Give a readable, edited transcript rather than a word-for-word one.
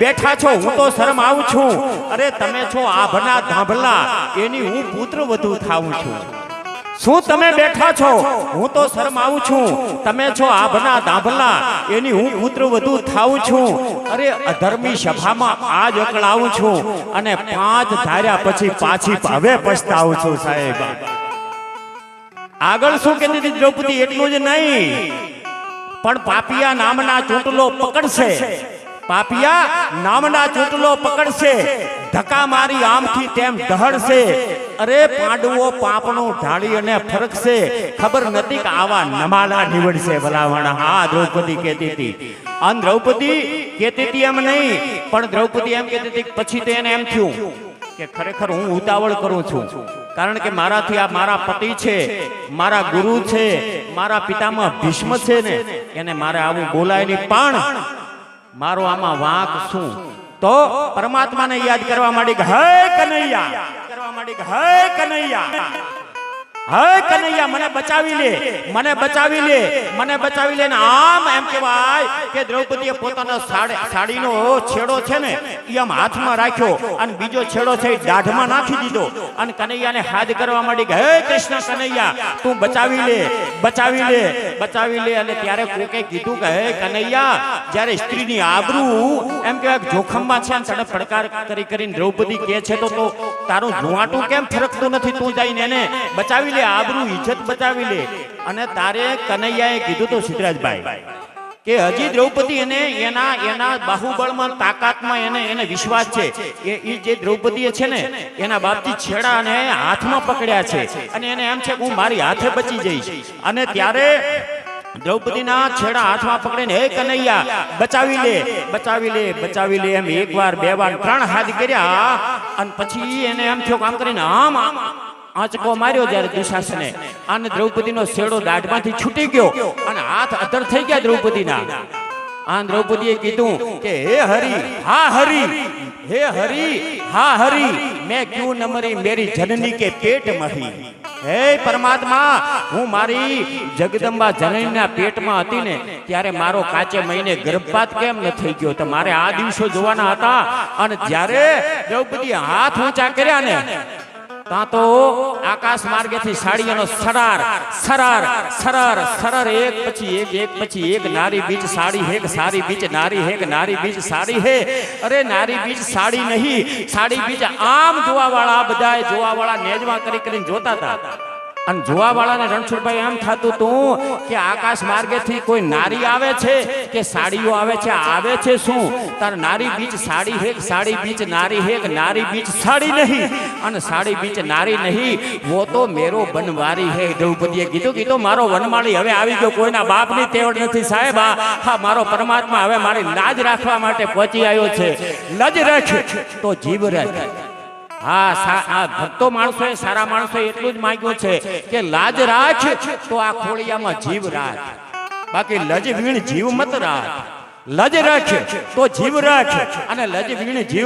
બેઠા છો હું તો શરમ આવું છું, અરે તમે છો આભના ધાંભલા એની હું પુત્ર વધુ થાઉં છું। શું તમે બેઠા છો હું તો શરમ આવું છું, તમે છો આભના ધાંભલા એની હું પુત્ર વધુ થાઉં છું। અરે અધર્મી સભામાં આજ અકળાવું છું અને 5 ધાર્યા પછી પાછી હવે પછતાવું છું સાહેબ। આગળ શું કહેતી હતી દ્રૌપદી એટલું જ નહીં, પણ પાપિયા નામના ચૂંટલો પકડશે, પાપિયા નામના ચૂંટલો પકડશે, ધક્કા મારી આમથી તેમ ઢહળશે। અરે પાંડવો પાપનું ઢાળી અને ફરકશે, ખબર નથી કે આવા નમાલા નીવડશે ભલામણ। હા દ્રૌપદી કહેતી હતી, અને દ્રૌપદી કહેતી હતી એમ નહીં, પણ દ્રૌપદી એમ કહેતી હતી પછી તો એને એમ થયું કે ખરેખર હું ઉતાવળ કરું છું, કારણ કે મારાથી આ મારા પતિ છે, મારા ગુરુ છે, મારા પિતામહ ભીષ્મ છે ને, એને મારે આવું બોલાય નહીં, પણ મારો આમાં વાંક શું? તો પરમાત્માને યાદ કરવા માંડી, હે કનૈયા કરવા માંડી, હે કનૈયા, હે કનૈયા મને બચાવી લે, મને બચાવી લે, મને બચાવી લે। ને આમ એમ કહેવાય કે દ્રૌપદીએ પોતાનો સાડીનો છેડો છે ને એ આમ હાથમાં રાખ્યો અને બીજો છેડો છે એ દાઢમાં નાખી દીધો અને કનૈયાને હાથ કરવા માંડી, હે કૃષ્ણ કનૈયા તું બચાવી લે, બચાવી લે, બચાવી લે। અને ત્યારે કોકે કીધું કે હે કનૈયા, જ્યારે સ્ત્રીની આબરૂ એમ કહેવાય જોખમમાં છે ને તને પડકાર કરી કરીને દ્રૌપદી કહે છે તો તારું ધુઆટું કેમ ફરકતું નથી? તું જઈને એને બચાવી લે, આબરૂ ઇજ્જત બચાવી લે। અને તારે કનૈયાએ કીધું તો સિદ્ધરાજભાઈ કે હજી દ્રૌપદી એને એના બાહુબળમાં તાકાતમાં એને વિશ્વાસ છે, એ જે દ્રૌપદી છે ને એના બાપથી છેડા અને હાથમાં પકડ્યા છે અને એને એમ છે કે હું મારી હાથે બચી જઈશ। અને ત્યારે દ્રૌપદીના છેડા હાથમાં પકડીને હે કનૈયા બચાવી લે, બચાવી લે, બચાવી લે એમ 1 વાર 2 વાર 3 હાથ કર્યા અને પછી એને એમ થયો કામ કરીને આમ આંચકો માર્યો જ્યારે દુશાસને અને દ્રૌપદીનો છેડો દાઢમાંથી છૂટી ગયો અને હાથ અધર થઈ ગયા દ્રૌપદીના। આ દ્રૌપદીએ કીધું કે હે હરી હા હરી, હે હરી હા હરી, મેં ક્યું ન મરી મેરી જનની કે પેટ મરી। હે પરમાત્મા, હું મારી જગદંબા જનનીના પેટમાં હતી ને ત્યારે મારો કાચે મહિને ગર્ભપાત કેમ ન થઈ ગયો? તો મારે આ દિવસો જોવાના હતા। અને જ્યારે દ્રૌપદી હાથ ઊંચા કર્યા ને ત્યાં તો આકાશ માર્ગેથી સાડીઓનો સરાર સરાર સરાર સરાર એક પછી એક નારી બીચ સાડી હેક, સારી બીચ નારી હેક, નારી બીચ સાડી હે। અરે નારી બીચ સાડી નહીં, સાડી બીચ આમ જોવાવાળા બધાય જોવાવાળા નેજવા કરીને જોતા હતા અને જોવાવાળાને રણછોડભાઈ એમ થતું હતું કે આકાશ માર્ગેથી કોઈ નારી આવે છે કે સાડીઓ આવે છે, આવે છે શું? તાર નારી beach sari hack, sari beach નારી હેક, નારી બીચ સાડી નહીં અને સાડી બીચ નારી નહીં, વો તો મેરો બનવારી હે। દ્રૌપદીએ કીધું મારો વનમાળી હવે આવી ગયો, કોઈના બાપની તેવડ નથી સાહેબ। હા મારો પરમાત્મા હવે મારી લાજ રાખવા માટે પહોંચી આવ્યો છે। લજ રાખ તો જીવ રાખ। હા ભક્તો માણસોએ સારા માણસોએ એટલું જ માંગ્યું છે કે લાજ રાખ તો આ ખોળિયામાં જીવ રાખ, બાકી લજ વીણ જીવ મત રાખ। લજ રાખ તો જીવ રાખ અને લજ વીણ જીવ